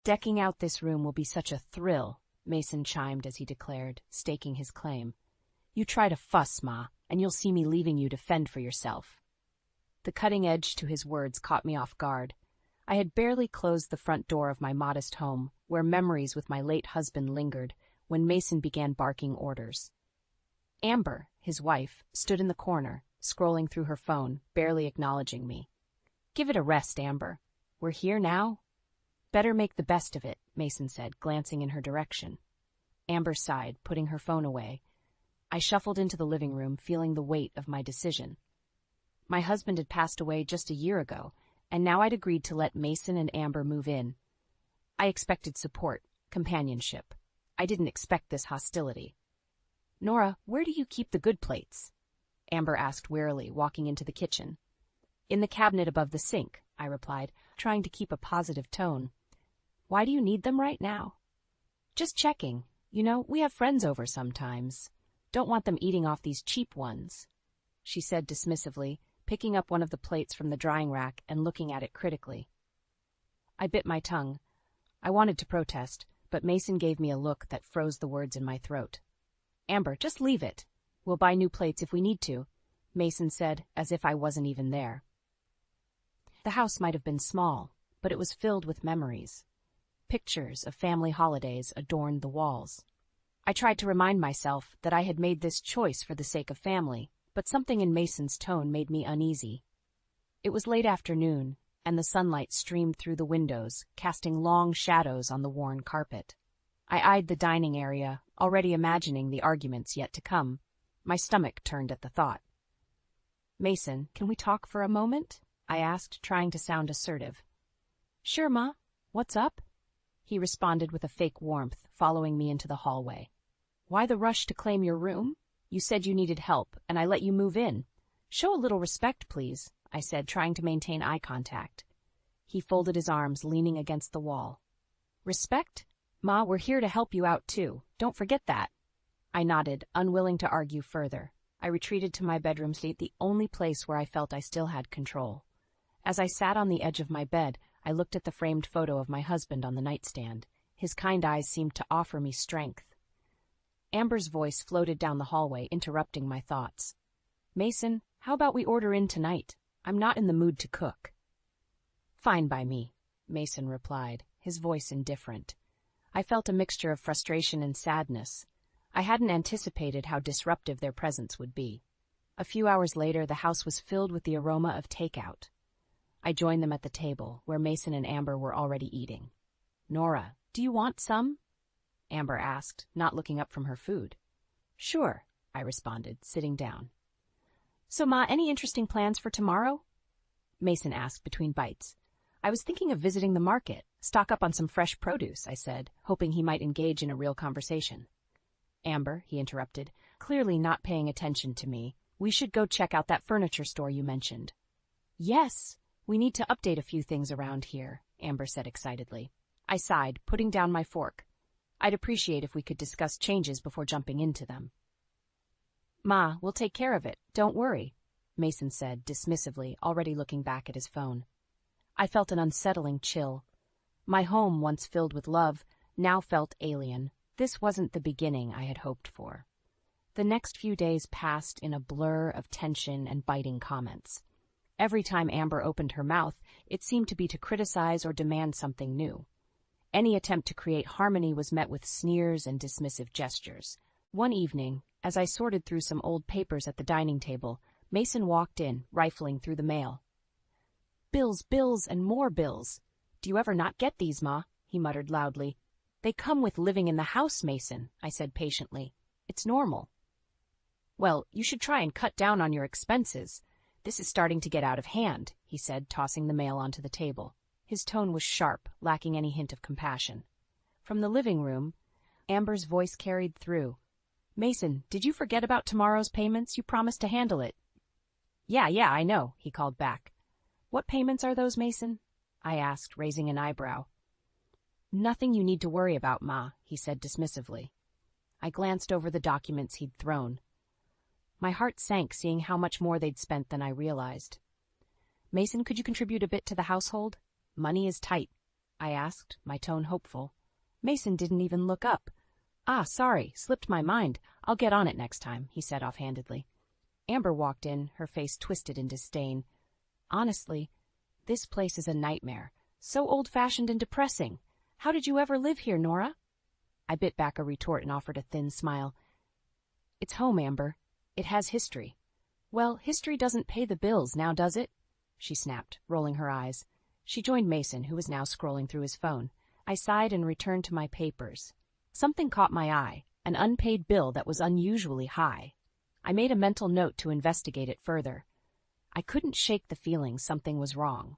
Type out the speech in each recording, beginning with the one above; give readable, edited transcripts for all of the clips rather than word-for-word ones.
Decking out this room will be such a thrill, Mason chimed as he declared, staking his claim. You try to fuss, Ma, and you'll see me leaving you to fend for yourself. The cutting edge to his words caught me off guard. I had barely closed the front door of my modest home, where memories with my late husband lingered, when Mason began barking orders. Amber, his wife, stood in the corner, scrolling through her phone, barely acknowledging me. Give it a rest, Amber. We're here now. Better make the best of it, Mason said, glancing in her direction. Amber sighed, putting her phone away. I shuffled into the living room, feeling the weight of my decision. My husband had passed away just a year ago, and now I'd agreed to let Mason and Amber move in. I expected support, companionship. I didn't expect this hostility. Nora, where do you keep the good plates? Amber asked wearily, walking into the kitchen. In the cabinet above the sink, I replied, trying to keep a positive tone. Why do you need them right now? Just checking. You know, we have friends over sometimes. Don't want them eating off these cheap ones, she said dismissively, picking up one of the plates from the drying rack and looking at it critically. I bit my tongue. I wanted to protest, but Mason gave me a look that froze the words in my throat. Amber, just leave it. We'll buy new plates if we need to, Mason said, as if I wasn't even there. The house might have been small, but it was filled with memories. Pictures of family holidays adorned the walls. I tried to remind myself that I had made this choice for the sake of family, but something in Mason's tone made me uneasy. It was late afternoon, and the sunlight streamed through the windows, casting long shadows on the worn carpet. I eyed the dining area, already imagining the arguments yet to come. My stomach turned at the thought. Mason, can we talk for a moment? I asked, trying to sound assertive. Sure, Ma. What's up? He responded with a fake warmth, following me into the hallway. Why the rush to claim your room? You said you needed help, and I let you move in. Show a little respect, please, I said, trying to maintain eye contact. He folded his arms, leaning against the wall. Respect? Ma, we're here to help you out, too. Don't forget that. I nodded, unwilling to argue further. I retreated to my bedroom seat, the only place where I felt I still had control. As I sat on the edge of my bed, I looked at the framed photo of my husband on the nightstand. His kind eyes seemed to offer me strength. Amber's voice floated down the hallway, interrupting my thoughts. Mason, how about we order in tonight? I'm not in the mood to cook. Fine by me, Mason replied, his voice indifferent. I felt a mixture of frustration and sadness. I hadn't anticipated how disruptive their presence would be. A few hours later, the house was filled with the aroma of takeout. I joined them at the table, where Mason and Amber were already eating. Nora, do you want some? Amber asked, not looking up from her food. Sure, I responded, sitting down. So, Ma, any interesting plans for tomorrow? Mason asked between bites. I was thinking of visiting the market, stock up on some fresh produce, I said, hoping he might engage in a real conversation. Amber, he interrupted, clearly not paying attention to me, we should go check out that furniture store you mentioned. Yes, we need to update a few things around here, Amber said excitedly. I sighed, putting down my fork. I'd appreciate if we could discuss changes before jumping into them. Ma, we'll take care of it, don't worry, Mason said dismissively, already looking back at his phone. I felt an unsettling chill. My home, once filled with love, now felt alien. This wasn't the beginning I had hoped for. The next few days passed in a blur of tension and biting comments. Every time Amber opened her mouth, it seemed to be to criticize or demand something new. Any attempt to create harmony was met with sneers and dismissive gestures. One evening, as I sorted through some old papers at the dining table, Mason walked in, rifling through the mail. Bills, bills, and more bills. Do you ever not get these, Ma? He muttered loudly. They come with living in the house, Mason, I said patiently. It's normal. Well, you should try and cut down on your expenses. This is starting to get out of hand, he said, tossing the mail onto the table. His tone was sharp, lacking any hint of compassion. From the living room, Amber's voice carried through. Mason, did you forget about tomorrow's payments? You promised to handle it. Yeah, I know, he called back. What payments are those, Mason? I asked, raising an eyebrow. Nothing you need to worry about, Ma, he said dismissively. I glanced over the documents he'd thrown. My heart sank seeing how much more they'd spent than I realized. Mason, could you contribute a bit to the household? Money is tight. I asked, my tone hopeful. Mason didn't even look up. Ah, sorry, slipped my mind. I'll get on it next time, he said offhandedly. Amber walked in, her face twisted in disdain. Honestly, this place is a nightmare. So old-fashioned and depressing. How did you ever live here, Nora? I bit back a retort and offered a thin smile. It's home, Amber. It has history. Well, history doesn't pay the bills now, does it? She snapped, rolling her eyes. She joined Mason, who was now scrolling through his phone. I sighed and returned to my papers. Something caught my eye, an unpaid bill that was unusually high. I made a mental note to investigate it further. I couldn't shake the feeling something was wrong.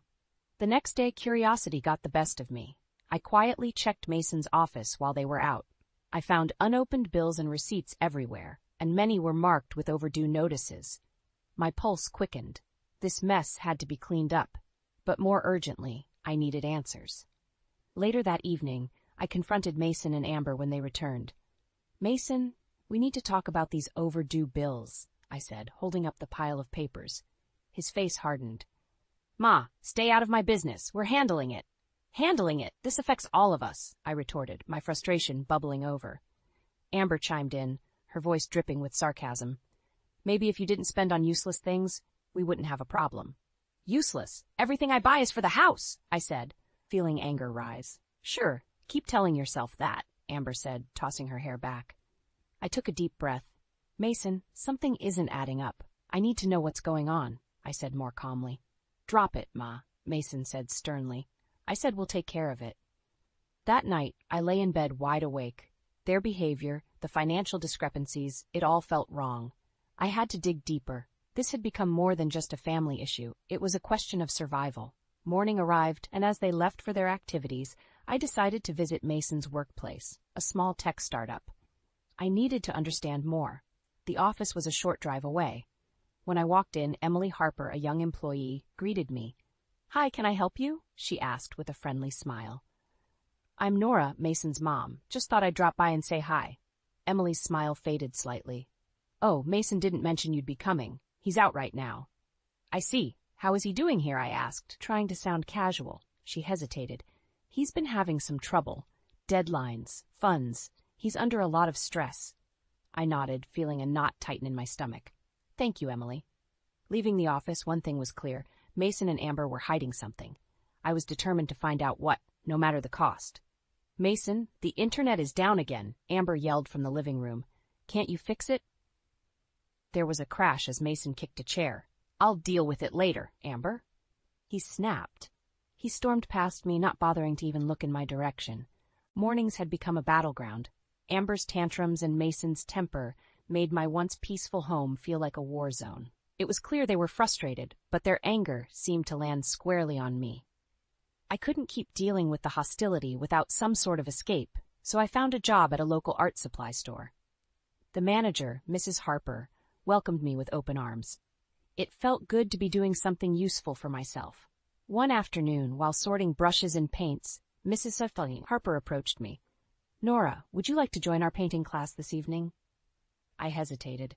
The next day, curiosity got the best of me. I quietly checked Mason's office while they were out. I found unopened bills and receipts everywhere, and many were marked with overdue notices. My pulse quickened. This mess had to be cleaned up, but more urgently, I needed answers. Later that evening, I confronted Mason and Amber when they returned. Mason, we need to talk about these overdue bills, I said, holding up the pile of papers. His face hardened. Ma, stay out of my business. We're handling it. Handling it? This affects all of us, I retorted, my frustration bubbling over. Amber chimed in, her voice dripping with sarcasm. Maybe if you didn't spend on useless things, we wouldn't have a problem. Useless? Everything I buy is for the house, I said, feeling anger rise. Sure, keep telling yourself that, Amber said, tossing her hair back. I took a deep breath. Mason, something isn't adding up. I need to know what's going on, I said more calmly. Drop it, Ma, Mason said sternly. I said we'll take care of it. That night, I lay in bed wide awake. Their behavior, the financial discrepancies, it all felt wrong. I had to dig deeper. This had become more than just a family issue. It was a question of survival. Morning arrived, and as they left for their activities, I decided to visit Mason's workplace, a small tech startup. I needed to understand more. The office was a short drive away. When I walked in, Emily Harper, a young employee, greeted me. Hi, can I help you? She asked with a friendly smile. I'm Nora, Mason's mom. Just thought I'd drop by and say hi. Emily's smile faded slightly. Oh, Mason didn't mention you'd be coming. He's out right now. I see. How is he doing here? I asked, trying to sound casual. She hesitated. He's been having some trouble. Deadlines, funds. He's under a lot of stress. I nodded, feeling a knot tighten in my stomach. Thank you, Emily. Leaving the office, one thing was clear. Mason and Amber were hiding something. I was determined to find out what, no matter the cost. Mason, the internet is down again, Amber yelled from the living room. Can't you fix it? There was a crash as Mason kicked a chair. I'll deal with it later, Amber. He snapped. He stormed past me, not bothering to even look in my direction. Mornings had become a battleground. Amber's tantrums and Mason's temper made my once peaceful home feel like a war zone. It was clear they were frustrated, but their anger seemed to land squarely on me. I couldn't keep dealing with the hostility without some sort of escape, so I found a job at a local art supply store. The manager, Mrs. Harper, welcomed me with open arms. It felt good to be doing something useful for myself. One afternoon, while sorting brushes and paints, Mrs. Harper approached me. Nora, would you like to join our painting class this evening? I hesitated.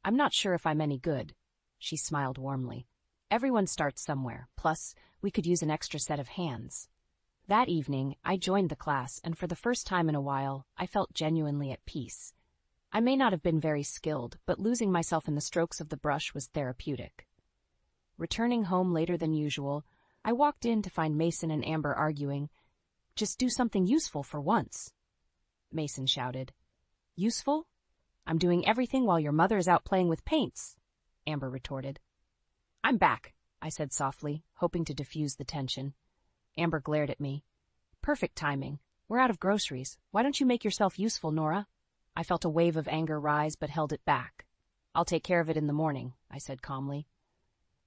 I'm not sure if I'm any good. She smiled warmly. Everyone starts somewhere, plus we could use an extra set of hands. That evening, I joined the class, and for the first time in a while, I felt genuinely at peace. I may not have been very skilled, but losing myself in the strokes of the brush was therapeutic. Returning home later than usual, I walked in to find Mason and Amber arguing. Just do something useful for once, Mason shouted. Useful? I'm doing everything while your mother is out playing with paints, Amber retorted. I'm back, I said softly, hoping to diffuse the tension. Amber glared at me. Perfect timing. We're out of groceries. Why don't you make yourself useful, Nora? I felt a wave of anger rise but held it back. I'll take care of it in the morning, I said calmly.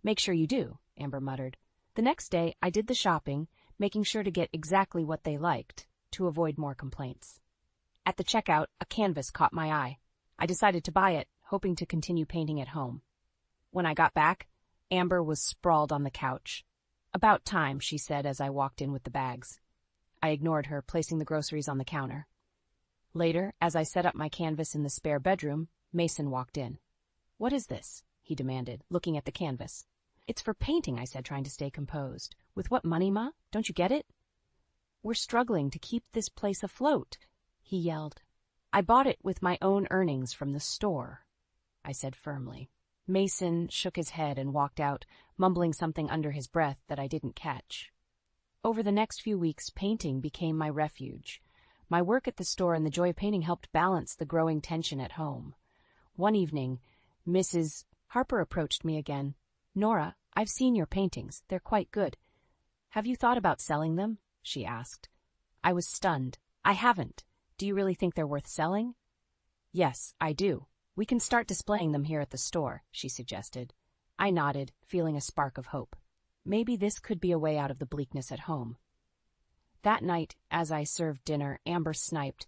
Make sure you do, Amber muttered. The next day, I did the shopping, making sure to get exactly what they liked, to avoid more complaints. At the checkout, a canvas caught my eye. I decided to buy it, hoping to continue painting at home. When I got back, Amber was sprawled on the couch. About time, she said as I walked in with the bags. I ignored her, placing the groceries on the counter. Later, as I set up my canvas in the spare bedroom, Mason walked in. What is this? He demanded, looking at the canvas. It's for painting, I said, trying to stay composed. With what money, Ma? Don't you get it? We're struggling to keep this place afloat, he yelled. I bought it with my own earnings from the store, I said firmly. Mason shook his head and walked out, mumbling something under his breath that I didn't catch. Over the next few weeks, painting became my refuge. My work at the store and the joy of painting helped balance the growing tension at home. One evening, Mrs. Harper approached me again. Nora, I've seen your paintings. They're quite good. Have you thought about selling them? She asked. I was stunned. I haven't. Do you really think they're worth selling? Yes, I do. We can start displaying them here at the store, she suggested. I nodded, feeling a spark of hope. Maybe this could be a way out of the bleakness at home. That night, as I served dinner, Amber sniped,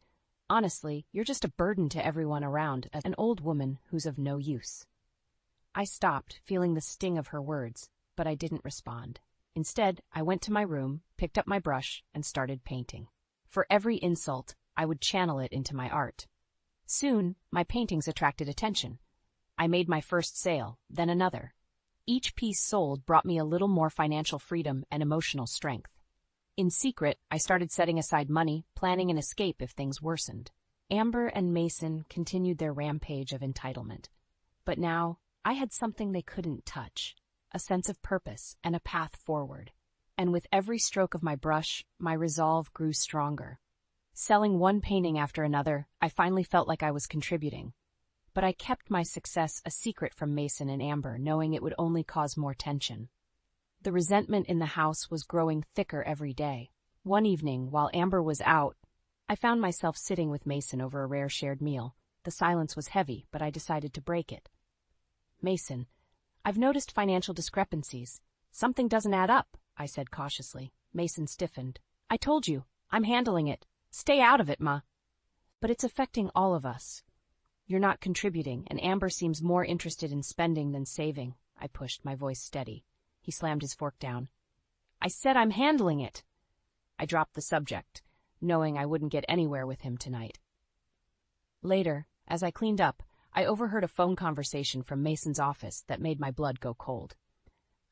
Honestly, you're just a burden to everyone around, an old woman who's of no use. I stopped, feeling the sting of her words, but I didn't respond. Instead, I went to my room, picked up my brush, and started painting. For every insult, I would channel it into my art. Soon, my paintings attracted attention. I made my first sale, then another. Each piece sold brought me a little more financial freedom and emotional strength. In secret, I started setting aside money, planning an escape if things worsened. Amber and Mason continued their rampage of entitlement. But now, I had something they couldn't touch, a sense of purpose and a path forward. And with every stroke of my brush, my resolve grew stronger. Selling one painting after another, I finally felt like I was contributing. But I kept my success a secret from Mason and Amber, knowing it would only cause more tension. The resentment in the house was growing thicker every day. One evening, while Amber was out, I found myself sitting with Mason over a rare shared meal. The silence was heavy, but I decided to break it. Mason, I've noticed financial discrepancies. Something doesn't add up, I said cautiously. Mason stiffened. I told you, I'm handling it. Stay out of it, Ma. But it's affecting all of us. You're not contributing, and Amber seems more interested in spending than saving. I pushed, my voice steady. He slammed his fork down. I said I'm handling it. I dropped the subject, knowing I wouldn't get anywhere with him tonight. Later, as I cleaned up, I overheard a phone conversation from Mason's office that made my blood go cold.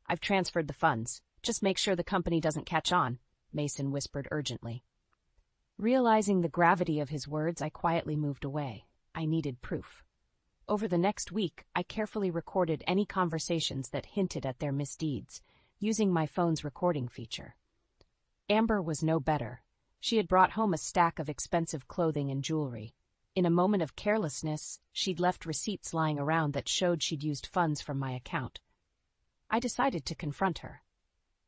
I've transferred the funds. Just make sure the company doesn't catch on, Mason whispered urgently. Realizing the gravity of his words, I quietly moved away. I needed proof. Over the next week, I carefully recorded any conversations that hinted at their misdeeds, using my phone's recording feature. Amber was no better. She had brought home a stack of expensive clothing and jewelry. In a moment of carelessness, she'd left receipts lying around that showed she'd used funds from my account. I decided to confront her.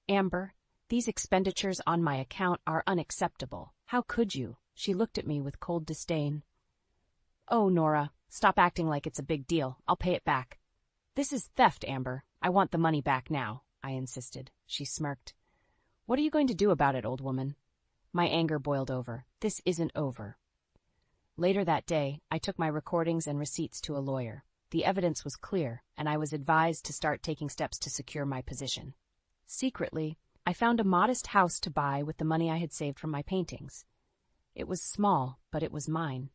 Amber, these expenditures on my account are unacceptable. How could you? She looked at me with cold disdain. Oh, Nora, stop acting like it's a big deal. I'll pay it back. This is theft, Amber. I want the money back now, I insisted. She smirked. What are you going to do about it, old woman? My anger boiled over. This isn't over. Later that day, I took my recordings and receipts to a lawyer. The evidence was clear, and I was advised to start taking steps to secure my position. Secretly, I found a modest house to buy with the money I had saved from my paintings. It was small, but it was mine.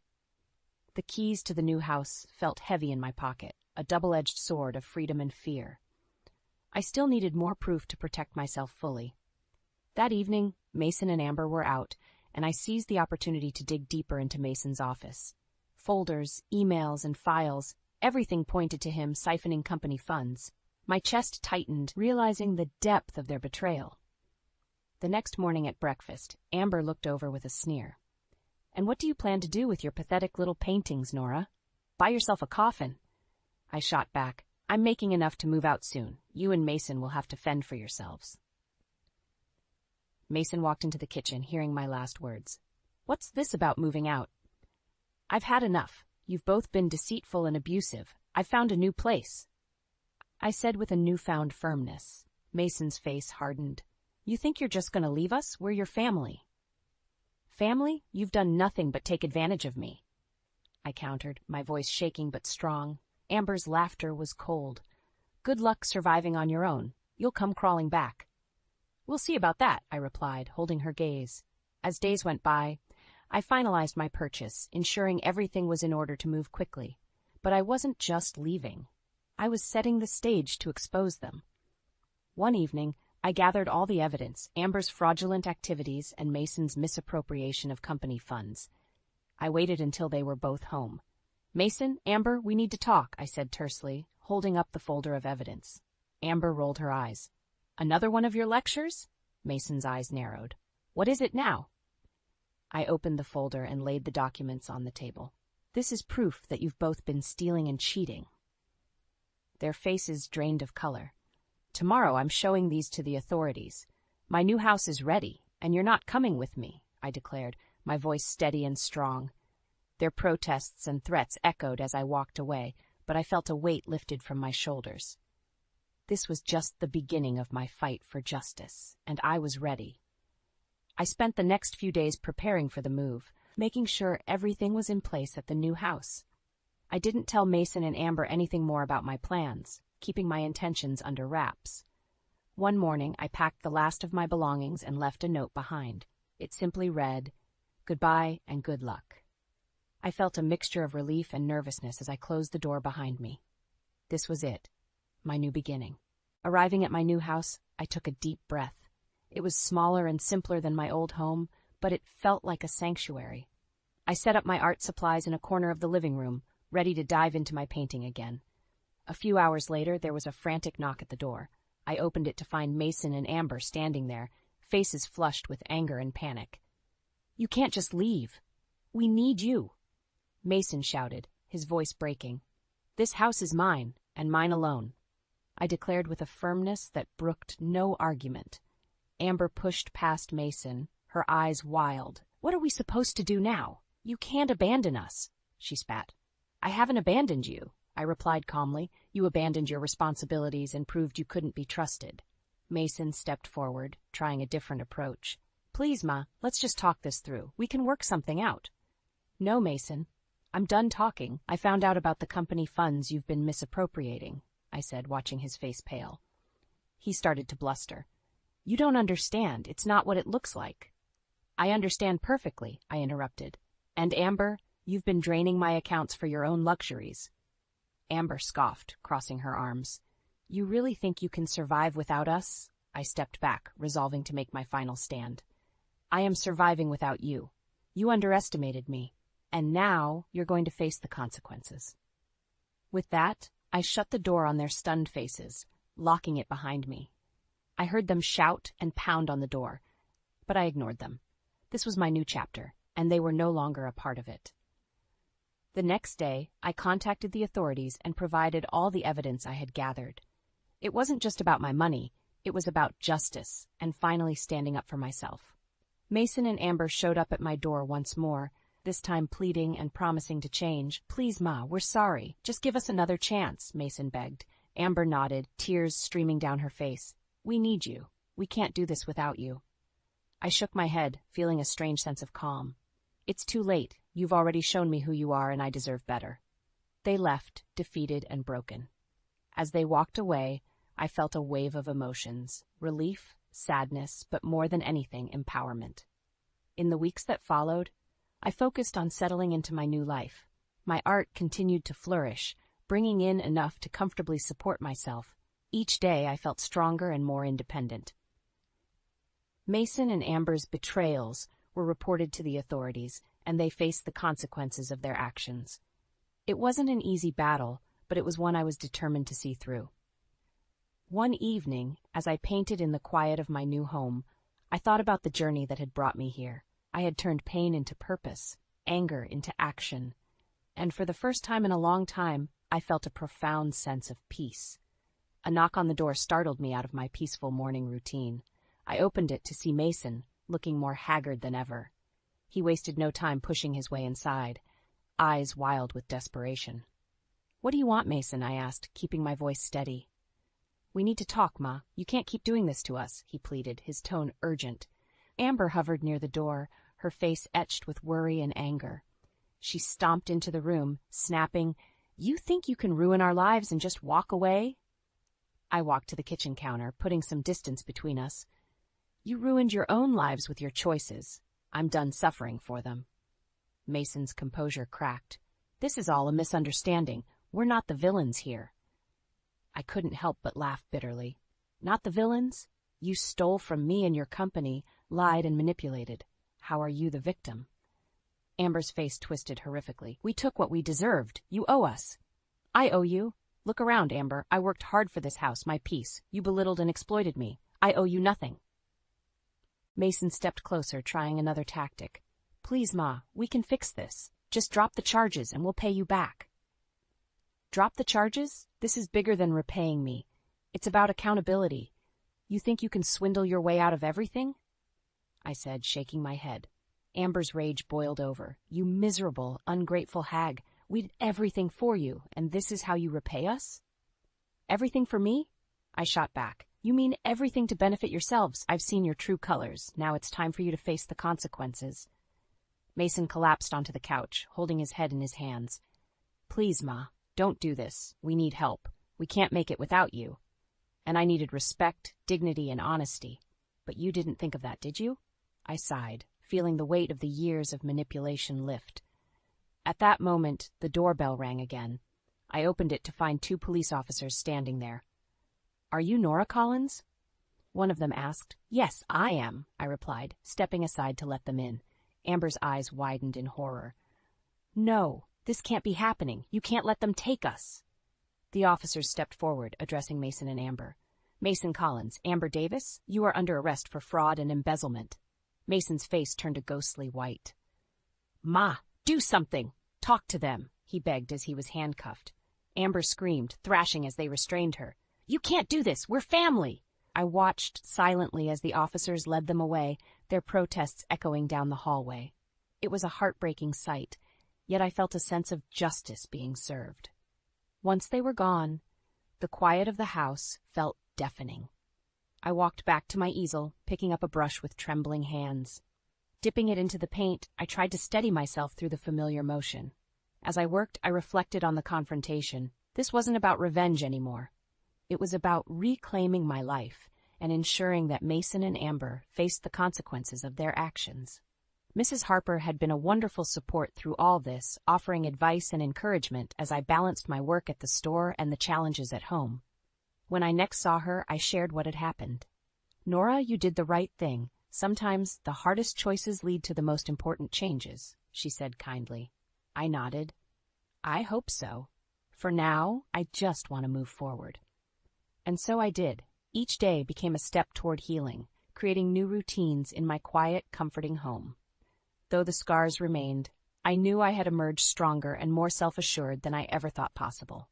The keys to the new house felt heavy in my pocket, a double-edged sword of freedom and fear. I still needed more proof to protect myself fully. That evening, Mason and Amber were out, and I seized the opportunity to dig deeper into Mason's office. Folders, emails, and files, everything pointed to him siphoning company funds. My chest tightened, realizing the depth of their betrayal. The next morning at breakfast, Amber looked over with a sneer. And what do you plan to do with your pathetic little paintings, Nora? Buy yourself a coffin. I shot back. I'm making enough to move out soon. You and Mason will have to fend for yourselves. Mason walked into the kitchen, hearing my last words. What's this about moving out? I've had enough. You've both been deceitful and abusive. I've found a new place, I said with a newfound firmness. Mason's face hardened. You think you're just going to leave us? We're your family. Family? You've done nothing but take advantage of me, I countered, my voice shaking but strong. Amber's laughter was cold. Good luck surviving on your own. You'll come crawling back. We'll see about that, I replied, holding her gaze. As days went by, I finalized my purchase, ensuring everything was in order to move quickly. But I wasn't just leaving. I was setting the stage to expose them. One evening, I gathered all the evidence, Amber's fraudulent activities and Mason's misappropriation of company funds. I waited until they were both home. "Mason, Amber, we need to talk," I said tersely, holding up the folder of evidence. Amber rolled her eyes. "Another one of your lectures?" Mason's eyes narrowed. "What is it now?" I opened the folder and laid the documents on the table. "This is proof that you've both been stealing and cheating." Their faces drained of color. "Tomorrow I'm showing these to the authorities. My new house is ready, and you're not coming with me," I declared, my voice steady and strong. Their protests and threats echoed as I walked away, but I felt a weight lifted from my shoulders. This was just the beginning of my fight for justice, and I was ready. I spent the next few days preparing for the move, making sure everything was in place at the new house. I didn't tell Mason and Amber anything more about my plans, keeping my intentions under wraps. One morning, I packed the last of my belongings and left a note behind. It simply read, "Goodbye and good luck." I felt a mixture of relief and nervousness as I closed the door behind me. This was it, my new beginning. Arriving at my new house, I took a deep breath. It was smaller and simpler than my old home, but it felt like a sanctuary. I set up my art supplies in a corner of the living room, ready to dive into my painting again. A few hours later, there was a frantic knock at the door. I opened it to find Mason and Amber standing there, faces flushed with anger and panic. "You can't just leave. We need you," Mason shouted, his voice breaking. "This house is mine, and mine alone," I declared with a firmness that brooked no argument. Amber pushed past Mason, her eyes wild. "What are we supposed to do now? You can't abandon us," she spat. "I haven't abandoned you," I replied calmly. "You abandoned your responsibilities and proved you couldn't be trusted." Mason stepped forward, trying a different approach. "Please, Ma, let's just talk this through. We can work something out." "No, Mason. I'm done talking. I found out about the company funds you've been misappropriating," I said, watching his face pale. He started to bluster. "You don't understand. It's not what it looks like." "I understand perfectly," I interrupted. "And Amber, you've been draining my accounts for your own luxuries." Amber scoffed, crossing her arms. "You really think you can survive without us?" I stepped back, resolving to make my final stand. "I am surviving without you. You underestimated me, and now you're going to face the consequences." With that, I shut the door on their stunned faces, locking it behind me. I heard them shout and pound on the door, but I ignored them. This was my new chapter, and they were no longer a part of it. The next day, I contacted the authorities and provided all the evidence I had gathered. It wasn't just about my money, it was about justice and finally standing up for myself. Mason and Amber showed up at my door once more, this time pleading and promising to change. "Please, Ma, we're sorry. Just give us another chance," Mason begged. Amber nodded, tears streaming down her face. "We need you. We can't do this without you." I shook my head, feeling a strange sense of calm. "It's too late. You've already shown me who you are, and I deserve better." They left, defeated and broken. As they walked away, I felt a wave of emotions, relief, sadness, but more than anything, empowerment. In the weeks that followed, I focused on settling into my new life. My art continued to flourish, bringing in enough to comfortably support myself. Each day I felt stronger and more independent. Mason and Amber's betrayals were reported to the authorities, and they faced the consequences of their actions. It wasn't an easy battle, but it was one I was determined to see through. One evening, as I painted in the quiet of my new home, I thought about the journey that had brought me here. I had turned pain into purpose, anger into action, and for the first time in a long time, I felt a profound sense of peace. A knock on the door startled me out of my peaceful morning routine. I opened it to see Mason, looking more haggard than ever. He wasted no time pushing his way inside, eyes wild with desperation. "What do you want, Mason?" I asked, keeping my voice steady. "We need to talk, Ma. You can't keep doing this to us," he pleaded, his tone urgent. Amber hovered near the door, her face etched with worry and anger. She stomped into the room, snapping, "You think you can ruin our lives and just walk away?" I walked to the kitchen counter, putting some distance between us. "You ruined your own lives with your choices. I'm done suffering for them." Mason's composure cracked. "This is all a misunderstanding. We're not the villains here." I couldn't help but laugh bitterly. "Not the villains? You stole from me and your company, lied and manipulated. How are you the victim? Amber's face twisted horrifically. We took what we deserved. You owe us. I owe you. Look around, Amber. I worked hard for this house, my peace. You belittled and exploited me. I owe you nothing. Mason stepped closer, trying another tactic. Please, Ma, we can fix this. Just drop the charges and we'll pay you back. Drop the charges? This is bigger than repaying me. It's about accountability. You think you can swindle your way out of everything? I said, shaking my head. Amber's rage boiled over. You miserable, ungrateful hag. We did everything for you, and this is how you repay us? Everything for me? I shot back. You mean everything to benefit yourselves. I've seen your true colors. Now it's time for you to face the consequences. Mason collapsed onto the couch, holding his head in his hands. Please, Ma, don't do this. We need help. We can't make it without you. And I needed respect, dignity, and honesty. But you didn't think of that, did you? I sighed, feeling the weight of the years of manipulation lift. At that moment, the doorbell rang again. I opened it to find 2 police officers standing there. Are you Nora Collins? One of them asked. Yes, I am, I replied, stepping aside to let them in. Amber's eyes widened in horror. No, this can't be happening. You can't let them take us. The officers stepped forward, addressing Mason and Amber. Mason Collins, Amber Davis, you are under arrest for fraud and embezzlement. Mason's face turned a ghostly white. Ma, do something. Talk to them, he begged as he was handcuffed. Amber screamed, thrashing as they restrained her. You can't do this. We're family. I watched silently as the officers led them away, their protests echoing down the hallway. It was a heartbreaking sight, yet I felt a sense of justice being served. Once they were gone, the quiet of the house felt deafening. I walked back to my easel, picking up a brush with trembling hands. Dipping it into the paint, I tried to steady myself through the familiar motion. As I worked, I reflected on the confrontation. This wasn't about revenge anymore. It was about reclaiming my life and ensuring that Mason and Amber faced the consequences of their actions. Mrs. Harper had been a wonderful support through all this, offering advice and encouragement as I balanced my work at the store and the challenges at home. When I next saw her, I shared what had happened. Nora, you did the right thing. Sometimes the hardest choices lead to the most important changes, she said kindly. I nodded. I hope so. For now, I just want to move forward. And so I did. Each day became a step toward healing, creating new routines in my quiet, comforting home. Though the scars remained, I knew I had emerged stronger and more self-assured than I ever thought possible.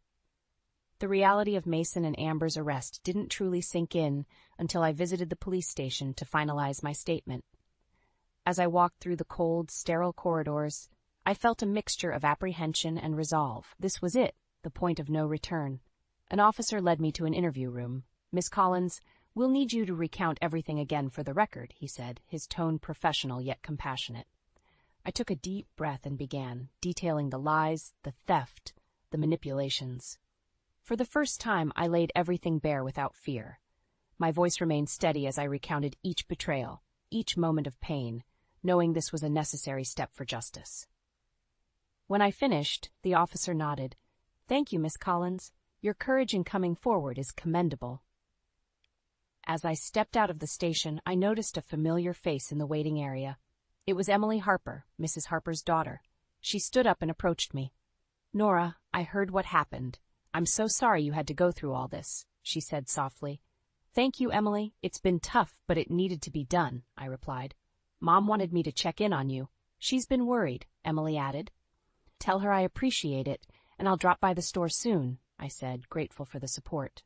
The reality of Mason and Amber's arrest didn't truly sink in until I visited the police station to finalize my statement. As I walked through the cold, sterile corridors, I felt a mixture of apprehension and resolve. This was it, the point of no return. An officer led me to an interview room. Miss Collins, we'll need you to recount everything again for the record, he said, his tone professional yet compassionate. I took a deep breath and began, detailing the lies, the theft, the manipulations. For the first time, I laid everything bare without fear. My voice remained steady as I recounted each betrayal, each moment of pain, knowing this was a necessary step for justice. When I finished, the officer nodded. Thank you, Miss Collins. Your courage in coming forward is commendable. As I stepped out of the station, I noticed a familiar face in the waiting area. It was Emily Harper, Mrs. Harper's daughter. She stood up and approached me. Nora, I heard what happened. I'm so sorry you had to go through all this, she said softly. Thank you, Emily. It's been tough, but it needed to be done, I replied. Mom wanted me to check in on you. She's been worried, Emily added. Tell her I appreciate it, and I'll drop by the store soon, I said, grateful for the support.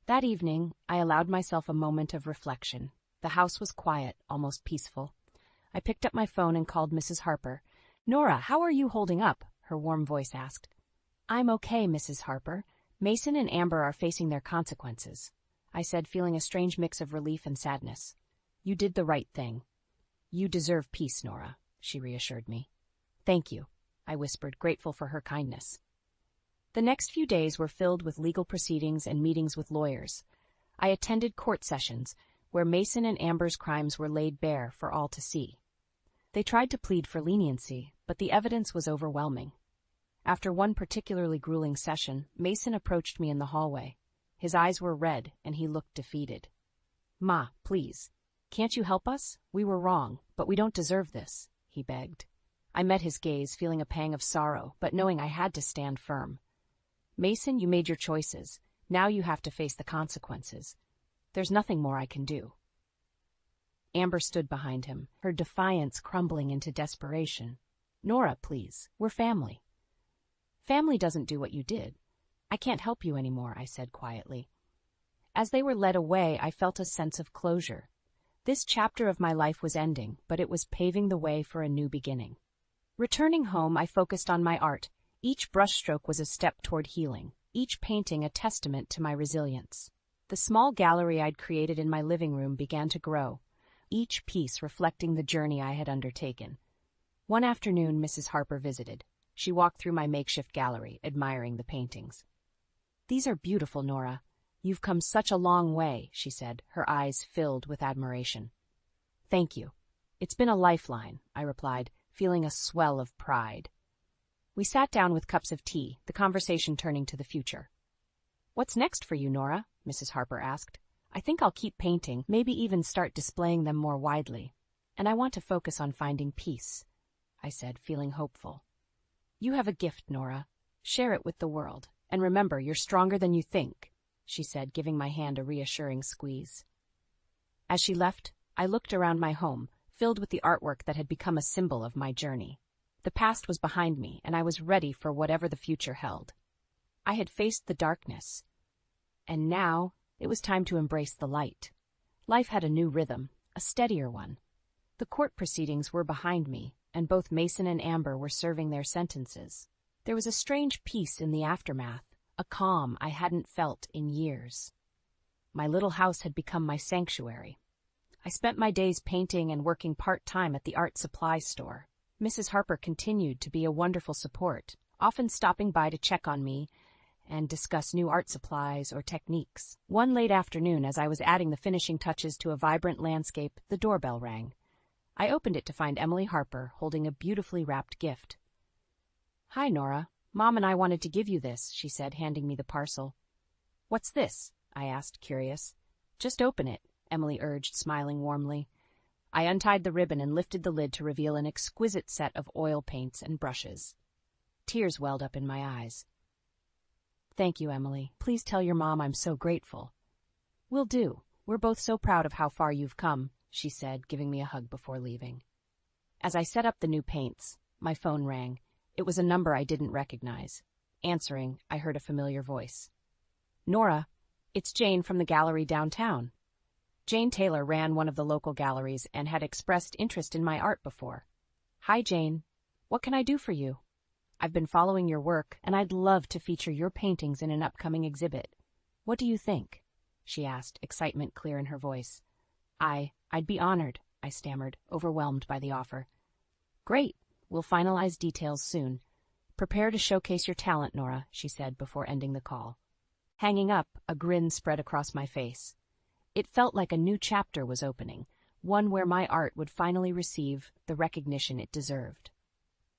That evening, I allowed myself a moment of reflection. The house was quiet, almost peaceful. I picked up my phone and called Mrs. Harper. Nora, how are you holding up? Her warm voice asked. I'm okay, Mrs. Harper. Mason and Amber are facing their consequences, I said, feeling a strange mix of relief and sadness. You did the right thing. You deserve peace, Nora, she reassured me. Thank you, I whispered, grateful for her kindness. The next few days were filled with legal proceedings and meetings with lawyers. I attended court sessions where Mason and Amber's crimes were laid bare for all to see. They tried to plead for leniency, but the evidence was overwhelming. After one particularly grueling session, Mason approached me in the hallway. His eyes were red, and he looked defeated. Ma, please. Can't you help us? We were wrong, but we don't deserve this, he begged. I met his gaze, feeling a pang of sorrow, but knowing I had to stand firm. Mason, you made your choices. Now you have to face the consequences. There's nothing more I can do. Amber stood behind him, her defiance crumbling into desperation. Nora, please. We're family. Family doesn't do what you did. I can't help you anymore, I said quietly. As they were led away, I felt a sense of closure. This chapter of my life was ending, but it was paving the way for a new beginning. Returning home, I focused on my art. Each brushstroke was a step toward healing, each painting a testament to my resilience. The small gallery I'd created in my living room began to grow, each piece reflecting the journey I had undertaken. One afternoon, Mrs. Harper visited. She walked through my makeshift gallery, admiring the paintings. These are beautiful, Nora. You've come such a long way, she said, her eyes filled with admiration. Thank you. It's been a lifeline, I replied, feeling a swell of pride. We sat down with cups of tea, the conversation turning to the future. What's next for you, Nora? Mrs. Harper asked. I think I'll keep painting, maybe even start displaying them more widely. And I want to focus on finding peace, I said, feeling hopeful. You have a gift, Nora. Share it with the world. And remember, you're stronger than you think, she said, giving my hand a reassuring squeeze. As she left, I looked around my home, filled with the artwork that had become a symbol of my journey. The past was behind me, and I was ready for whatever the future held. I had faced the darkness, and now it was time to embrace the light. Life had a new rhythm, a steadier one. The court proceedings were behind me, and both Mason and Amber were serving their sentences. There was a strange peace in the aftermath, a calm I hadn't felt in years. My little house had become my sanctuary. I spent my days painting and working part-time at the art supply store. Mrs. Harper continued to be a wonderful support, often stopping by to check on me and discuss new art supplies or techniques. One late afternoon, as I was adding the finishing touches to a vibrant landscape, the doorbell rang. I opened it to find Emily Harper holding a beautifully wrapped gift. Hi, Nora. Mom and I wanted to give you this, she said, handing me the parcel. What's this? I asked, curious. Just open it, Emily urged, smiling warmly. I untied the ribbon and lifted the lid to reveal an exquisite set of oil paints and brushes. Tears welled up in my eyes. Thank you, Emily. Please tell your mom I'm so grateful. Will do. We're both so proud of how far you've come, she said, giving me a hug before leaving. As I set up the new paints, my phone rang. It was a number I didn't recognize. Answering, I heard a familiar voice. Nora, it's Jane from the gallery downtown. Jane Taylor ran one of the local galleries and had expressed interest in my art before. Hi, Jane. What can I do for you? I've been following your work, and I'd love to feature your paintings in an upcoming exhibit. What do you think? She asked, excitement clear in her voice. I'd be honored, I stammered, overwhelmed by the offer. Great. We'll finalize details soon. Prepare to showcase your talent, Nora, she said before ending the call. Hanging up, a grin spread across my face. It felt like a new chapter was opening, one where my art would finally receive the recognition it deserved.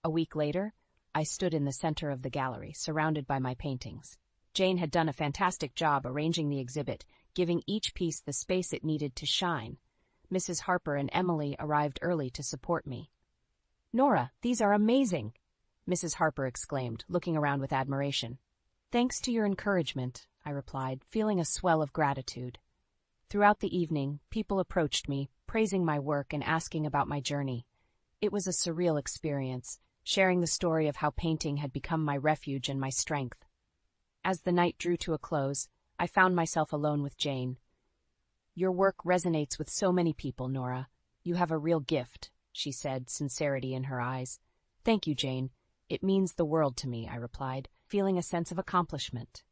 A week later, I stood in the center of the gallery, surrounded by my paintings. Jane had done a fantastic job arranging the exhibit, giving each piece the space it needed to shine. Mrs. Harper and Emily arrived early to support me. Nora, these are amazing, Mrs. Harper exclaimed, looking around with admiration. Thanks to your encouragement, I replied, feeling a swell of gratitude. Throughout the evening, people approached me, praising my work and asking about my journey. It was a surreal experience, sharing the story of how painting had become my refuge and my strength. As the night drew to a close, I found myself alone with Jane. Your work resonates with so many people, Nora. You have a real gift, she said, sincerity in her eyes. Thank you, Jane. It means the world to me, I replied, feeling a sense of accomplishment.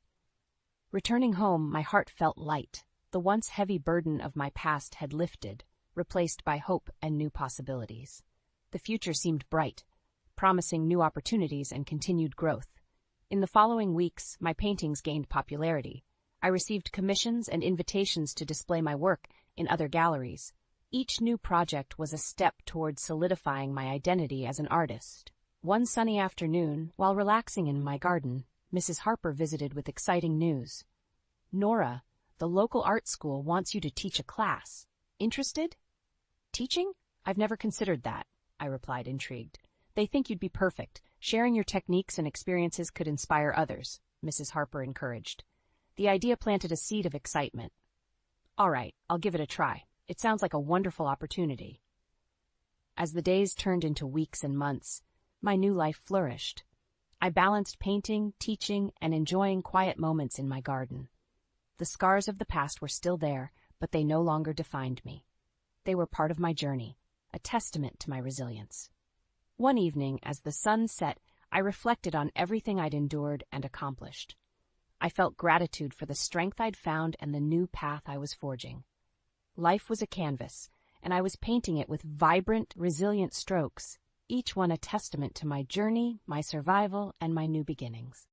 Returning home, my heart felt light. The once heavy burden of my past had lifted, replaced by hope and new possibilities. The future seemed bright, promising new opportunities and continued growth. In the following weeks, my paintings gained popularity. I received commissions and invitations to display my work in other galleries. Each new project was a step toward solidifying my identity as an artist. One sunny afternoon, while relaxing in my garden, Mrs. Harper visited with exciting news. Nora, The local art school wants you to teach a class. Interested? Teaching? I've never considered that, I replied, intrigued. They think you'd be perfect. Sharing your techniques and experiences could inspire others, Mrs. Harper encouraged. The idea planted a seed of excitement. All right, I'll give it a try. It sounds like a wonderful opportunity. As the days turned into weeks and months, my new life flourished. I balanced painting, teaching, and enjoying quiet moments in my garden. The scars of the past were still there, but they no longer defined me. They were part of my journey, a testament to my resilience. One evening, as the sun set, I reflected on everything I'd endured and accomplished. I felt gratitude for the strength I'd found and the new path I was forging. Life was a canvas, and I was painting it with vibrant, resilient strokes, each one a testament to my journey, my survival, and my new beginnings.